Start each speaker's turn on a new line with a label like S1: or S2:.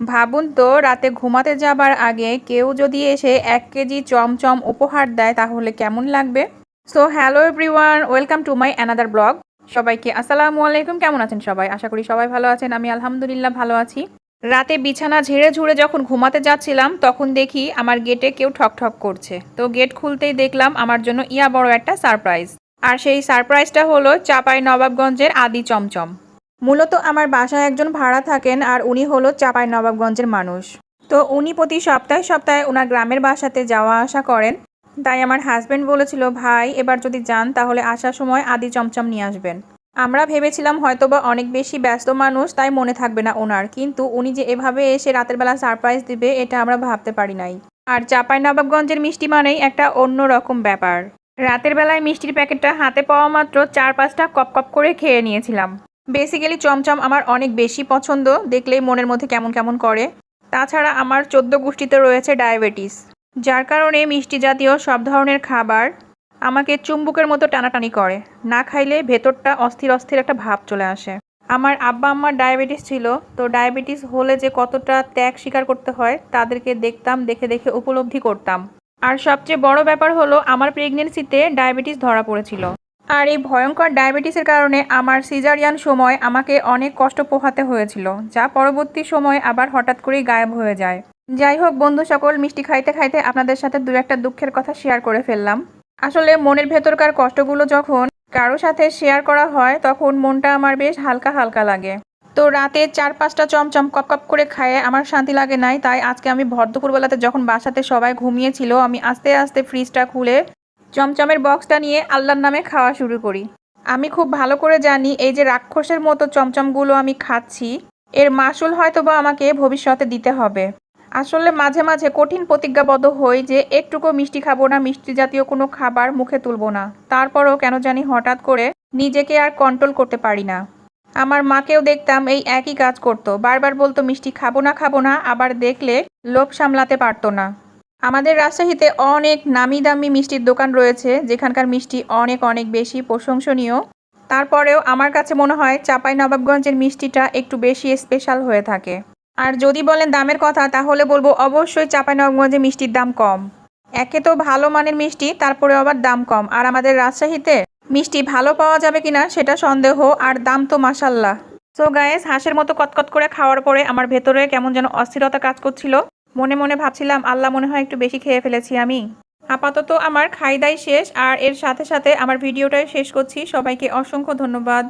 S1: ভাবুন তো রাতে ঘুমাতে যাবার আগে কেউ যদি এসে 1 কেজি চমচম উপহার দেয় তাহলে কেমন লাগবে। So hello everyone, welcome to my another blog. সবাইকে আসসালামু আলাইকুম। কেমন আছেন সবাই? আশা করি সবাই ভালো আছেন। আমি আলহামদুলিল্লাহ ভালো আছি। রাতে বিছানা ঝেড়ে ঝুড়ে যখন ঘুমাতে যাচ্ছিলাম তখন দেখি আমার গেটে কেউ ঠক ঠক করছে। তো গেট খুলতেই দেখলাম আমার জন্য বড় একটা সারপ্রাইজ। আর সেই সারপ্রাইজটা হলো চাঁপাইনবাবগঞ্জের আদি চমচম। মূলত আমার বাসায় একজন ভাড়া থাকেন আর উনি হলো চাঁপাইনবাবগঞ্জের মানুষ। তো উনি প্রতি সপ্তাহে সপ্তাহে ওনার গ্রামের বাসাতে যাওয়া আসা করেন। তাই আমার হাজব্যান্ড বলেছিল, ভাই এবার যদি যান তাহলে আসার সময় আদি চমচম নিয়ে আসবেন। আমরা ভেবেছিলাম হয়তোবা অনেক বেশি ব্যস্ত মানুষ তাই মনে থাকবে না ওনার, কিন্তু উনি যে এভাবে এসে রাতের বেলা সারপ্রাইজ দিবে এটা আমরা ভাবতে পারি নাই। আর চাঁপাইনবাবগঞ্জের মিষ্টি মানেই একটা অন্য রকম ব্যাপার। রাতের বেলায় মিষ্টির প্যাকেটটা হাতে পাওয়া মাত্র 4-5টা কপ কপ করে খেয়ে নিয়েছিলাম। বেসিক্যালি চমচম আমার অনেক বেশি পছন্দ, দেখলেই মনের মধ্যে কেমন কেমন করে। তাছাড়া আমার 14 গোষ্ঠীতে রয়েছে ডায়াবেটিস, যার কারণে মিষ্টি জাতীয় সব ধরনের খাবার আমাকে চুম্বুকের মতো টানাটানি করে। না খাইলে ভেতরটা অস্থির অস্থির একটা ভাব চলে আসে। আমার আব্বা আম্মার ডায়াবেটিস ছিল, তো ডায়াবেটিস হলে যে কতটা ত্যাগ স্বীকার করতে হয় তাদেরকে দেখতাম, দেখে দেখে উপলব্ধি করতাম। আর সবচেয়ে বড় ব্যাপার হলো আমার প্রেগনেন্সিতে ডায়াবেটিস ধরা পড়েছিল। আর এই ভয়ঙ্কর ডায়াবেটিসের কারণে আমার সিজারিয়ান সময় আমাকে অনেক কষ্ট পোহাতে হয়েছিল, যা পরবর্তী সময় আবার হঠাৎ করেই গায়েব হয়ে যায়। যাই হোক বন্ধু সকল, মিষ্টি খাইতে খাইতে আপনাদের সাথে দু একটা দুঃখের কথা শেয়ার করে ফেললাম। আসলে মনের ভেতরকার কষ্টগুলো যখন কারো সাথে শেয়ার করা হয় তখন মনটা আমার বেশ হালকা হালকা লাগে। তো রাতে 4-5টা চমচম কপ কপ করে খায়ে আমার শান্তি লাগে নাই, তাই আজকে আমি ভর দুপুরবেলাতে যখন বাসাতে সবাই ঘুমিয়েছিল আমি আস্তে আস্তে ফ্রিজটা খুলে চমচমের বক্সটা নিয়ে আল্লাহর নামে খাওয়া শুরু করি। আমি খুব ভালো করে জানি এই যে রাক্ষসের মতো চমচমগুলো আমি খাচ্ছি এর মাসুল হয়তোবা আমাকে ভবিষ্যতে দিতে হবে। আসলে মাঝে মাঝে কঠিন প্রতিজ্ঞাবদ্ধ হই যে একটুকু মিষ্টি খাবো না, মিষ্টি জাতীয় কোনো খাবার মুখে তুলবো না। তারপরও কেন জানি হঠাৎ করে নিজেকে আর কন্ট্রোল করতে পারি না। আমার মাকেও দেখতাম এই একই কাজ করতো, বারবার বলতো মিষ্টি খাবো না, আবার দেখলে লোভ সামলাতে পারতো না। আমাদের রাজশাহীতে অনেক নামি দামি মিষ্টির দোকান রয়েছে যেখানকার মিষ্টি অনেক অনেক বেশি প্রশংসনীয়। তারপরেও আমার কাছে মনে হয় চাঁপাইনবাবগঞ্জের মিষ্টিটা একটু বেশি স্পেশাল হয়ে থাকে। আর যদি বলেন দামের কথা তাহলে বলবো অবশ্যই চাঁপাইনবাবগঞ্জে মিষ্টির দাম কম। একে তো ভালো মানের মিষ্টি, তারপরে আবার দাম কম। আর আমাদের রাজশাহীতে মিষ্টি ভালো পাওয়া যাবে কিনা সেটা সন্দেহ, আর দাম তো মাশাল্লাহ। সো গায়েস, হাঁসের মতো কতকত করে খাওয়ার পরে আমার ভেতরে কেমন যেন অস্থিরতা কাজ করছিল। মনে মনে ভাবছিলাম আল্লাহ মনে হয় একটু বেশি খেয়ে ফেলেছি আমি। আপাতত আমার খাই দাই শেষ, আর এর সাথে সাথে আমার ভিডিওটাই শেষ করছি। সবাইকে অসংখ্য ধন্যবাদ।